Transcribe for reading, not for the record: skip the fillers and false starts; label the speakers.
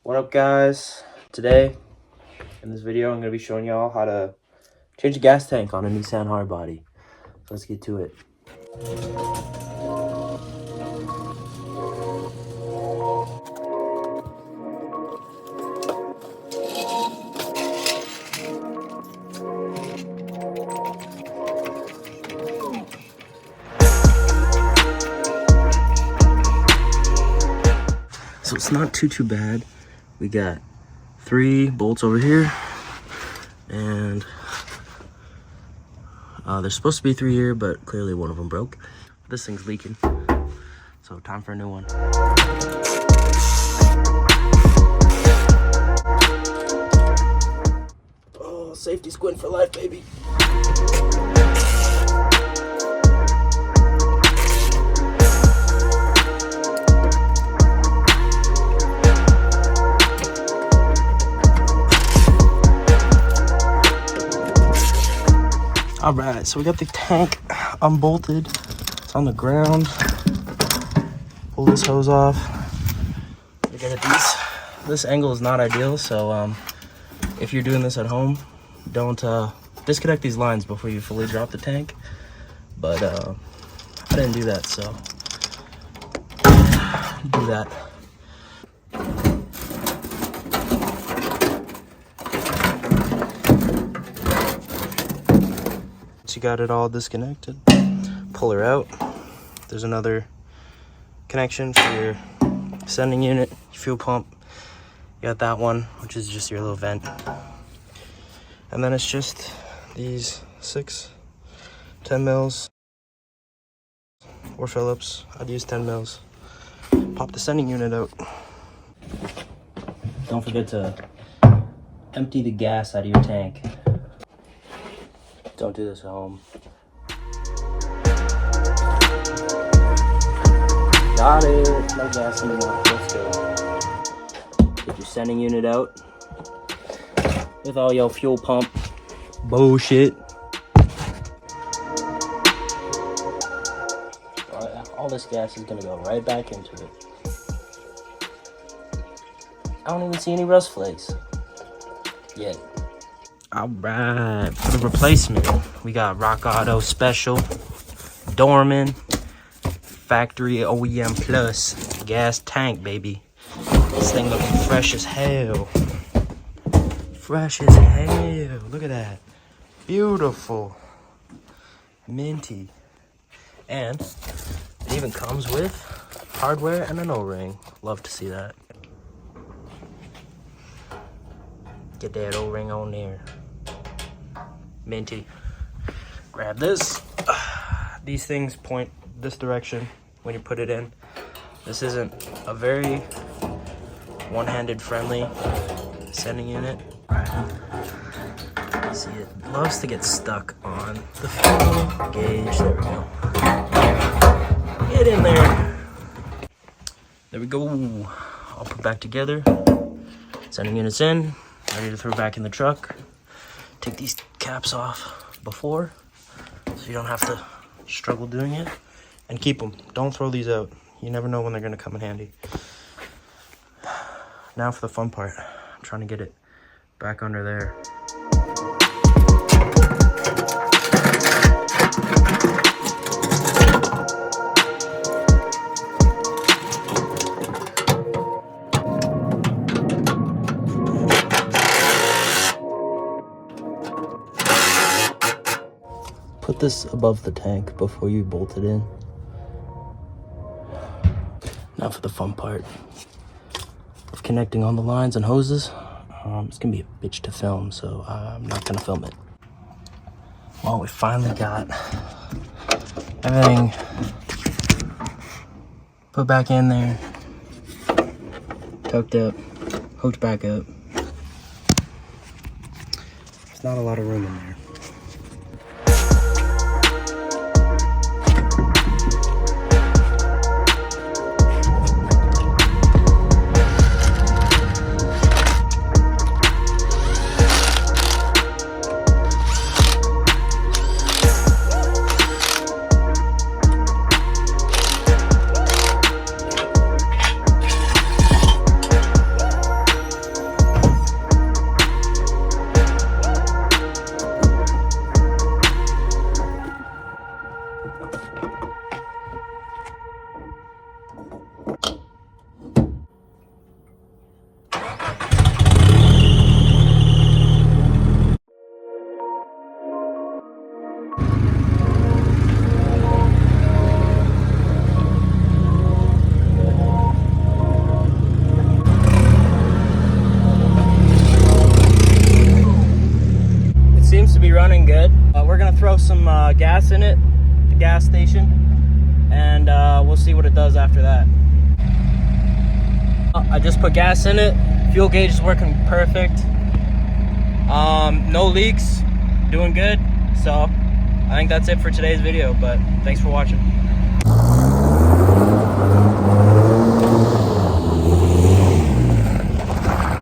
Speaker 1: What up, guys? Today in this video I'm going to be showing y'all how to change a gas tank on a Nissan hardbody. So let's get to it. So it's not too bad. We got 3 bolts over here, and there's supposed to be 3 here, but clearly one of them broke. This thing's leaking, so time for a new one. Oh, safety squint for life, baby. All right, so we got the tank unbolted. It's on the ground. Pull this hose off. Look at these. This angle is not ideal, so if you're doing this at home, don't disconnect these lines before you fully drop the tank. But I didn't do that, so do that. You got it all disconnected, pull her out. There's another connection for your sending unit, your fuel pump. You got that one, which is just your little vent, and then it's just these 6 10 mils or Phillips. I'd use 10 mils. Pop the sending unit out. Don't forget to empty the gas out of your tank. Don't do this at home. Got it. No gas anymore. Let's go. Get your sending unit out with all your fuel pump bullshit. All this gas is gonna go right back into it. I don't even see any rust flakes yet. All right, for the replacement, we got Rock Auto Special, Dorman, Factory OEM Plus, gas tank, baby. This thing looking fresh as hell. Fresh as hell. Look at that. Beautiful. Minty. And it even comes with hardware and an O-ring. Love to see that. Get that O-ring on there. Minty. Grab this. These things point this direction when you put it in. This isn't a very one-handed friendly sending unit. See, it loves to get stuck on the fuel gauge. There we go. Get in there. There we go. All put back together. Sending units in. Ready to throw back in the truck. Take these caps off before, so you don't have to struggle doing it. And keep them. Don't throw these out. You never know when they're going to come in handy. Now for the fun part. I'm trying to get it back under there. Put this above the tank before you bolt it in. Now for the fun part of connecting on the lines and hoses. It's gonna be a bitch to film, so I'm not gonna film it. Well, we finally got everything put back in there, tucked up, hooked back up. There's not a lot of room in there. running good. We're gonna throw some gas in it, the gas station, and we'll see what it does after that. I just put gas in it. Fuel gauge is working perfect. No leaks, doing good. So I think that's it for today's video, but thanks for watching.